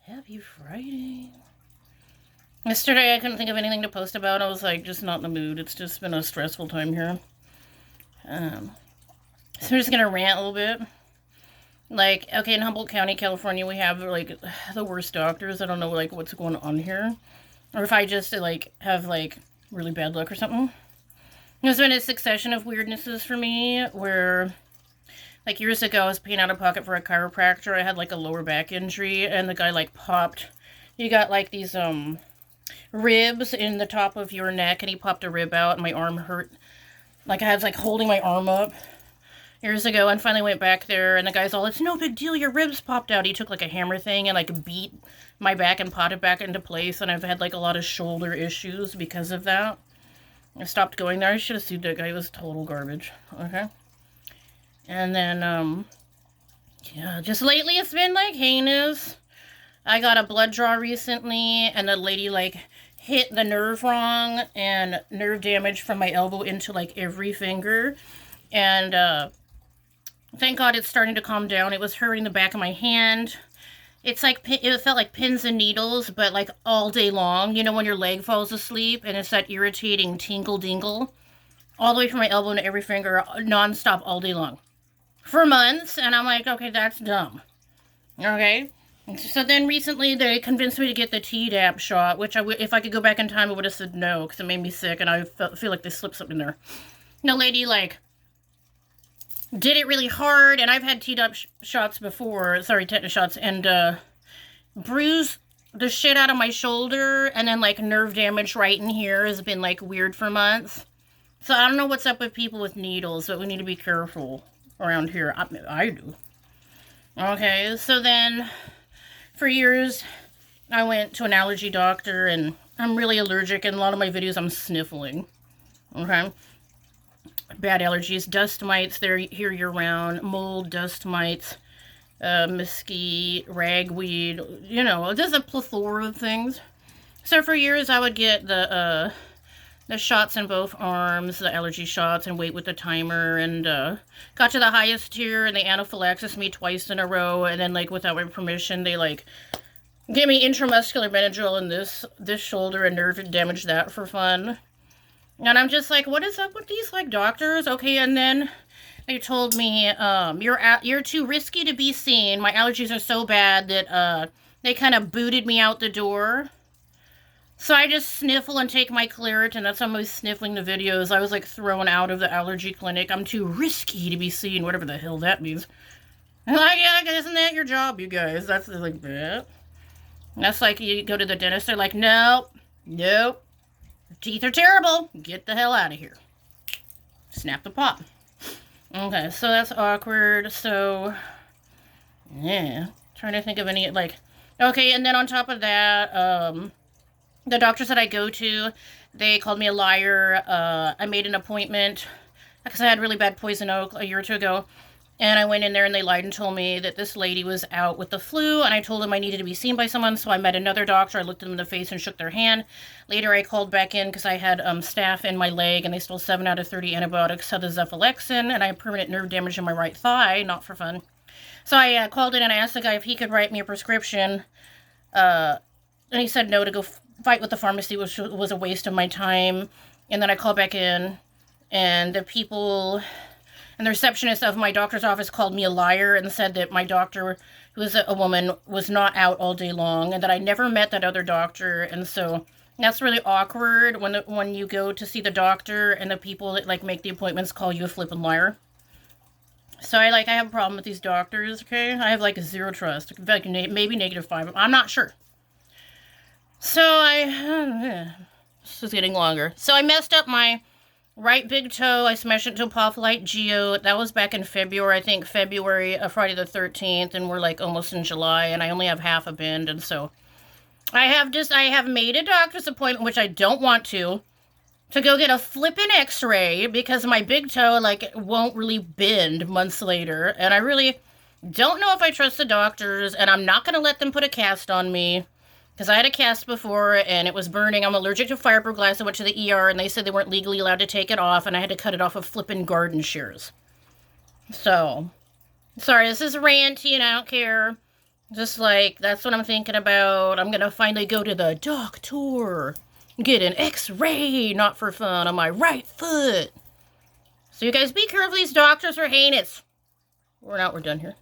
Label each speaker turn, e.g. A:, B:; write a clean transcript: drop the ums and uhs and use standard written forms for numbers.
A: Happy Friday. Yesterday I couldn't think of anything to post about. I was like, just not in the mood. It's just been a stressful time here. So I'm just gonna rant a little bit. Like, okay, in Humboldt County, California, we have like the worst doctors. I don't know like what's going on here, or if I just like have like really bad luck or something. There's been a succession of weirdnesses for me where, like, years ago, I was paying out of pocket for a chiropractor. I had like a lower back injury, and the guy like popped. You got like these ribs in the top of your neck, and he popped a rib out, and my arm hurt. Like I was like holding my arm up years ago, and finally went back there, and the guy's all, "It's no big deal. Your ribs popped out." He took like a hammer thing and like beat my back and potted back into place, and I've had like a lot of shoulder issues because of that. I stopped going there. I should have sued that guy. It was total garbage. Okay. And then, yeah, just lately it's been like heinous. I got a blood draw recently, and the lady like hit the nerve wrong, and nerve damage from my elbow into like every finger. And thank God it's starting to calm down. It was hurting the back of my hand. It's like, it felt like pins and needles, but like all day long. You know, when your leg falls asleep and it's that irritating tingle dingle all the way from my elbow to every finger, nonstop all day long for months. And I'm like, okay, that's dumb. Okay. So then recently they convinced me to get the Tdap shot, which if I could go back in time, I would have said no because it made me sick, and I feel like they slipped something in there. And the lady like did it really hard, and I've had Tdap shots before, tetanus shots, and bruised the shit out of my shoulder, and then like nerve damage right in here has been like weird for months. So I don't know what's up with people with needles, but we need to be careful around here. I do. Okay, so then for years I went to an allergy doctor, and I'm really allergic. In a lot of my videos I'm sniffling. Okay. Bad allergies, dust mites, they're here year round, mold, dust mites, mesquite, ragweed, you know, there's a plethora of things. So for years I would get the shots in both arms, the allergy shots, and wait with the timer, and got to the highest tier, and they anaphylaxis me twice in a row, and then like without my permission they like gave me intramuscular Benadryl in this shoulder and nerve damaged that for fun. And I'm just like, what is up with these like doctors? Okay, and then they told me, you're too risky to be seen. My allergies are so bad that they kind of booted me out the door. So I just sniffle and take my Claritin. That's how I'm always sniffling the videos. I was like thrown out of the allergy clinic. I'm too risky to be seen, whatever the hell that means. And like, yeah, isn't that your job, you guys? That's like that. That's like you go to the dentist. They're like, nope. Teeth are terrible. Get the hell out of here. Snap the pop. Okay, so that's awkward. So, yeah. Trying to think of any, like... Okay, and then on top of that, the doctors that I go to, they called me a liar. I made an appointment because I had really bad poison oak a year or two ago. And I went in there and they lied and told me that this lady was out with the flu, and I told them I needed to be seen by someone, so I met another doctor. I looked them in the face and shook their hand. Later I called back in because I had staph in my leg, and they stole 7 out of 30 antibiotics, had the Cephalexin, and I have permanent nerve damage in my right thigh, not for fun. So I called in and I asked the guy if he could write me a prescription, and he said no, to go fight with the pharmacy, which was a waste of my time. And then I called back in, and the people... And the receptionist of my doctor's office called me a liar and said that my doctor, who was a woman, was not out all day long, and that I never met that other doctor. And so that's really awkward when you go to see the doctor and the people that like make the appointments call you a flippin' liar. So I have a problem with these doctors. Okay, I have like zero trust, like maybe -5. I'm not sure. So this is getting longer. So I messed up my right big toe. I smashed it into a Pop-Lite Geo. That was back in February, I think Friday the 13th, and we're like almost in July, and I only have half a bend, and so I have made a doctor's appointment, which I don't want to go get a flippin' x-ray because my big toe like won't really bend months later, and I really don't know if I trust the doctors, and I'm not going to let them put a cast on me. Because I had a cast before, and it was burning. I'm allergic to fiberglass. I went to the ER, and they said they weren't legally allowed to take it off, and I had to cut it off with flippin' garden shears. So, sorry, this is ranty, and I don't care. Just like, that's what I'm thinking about. I'm gonna finally go to the doctor. Get an x-ray, not for fun, on my right foot. So you guys be careful, these doctors are heinous. We're done here.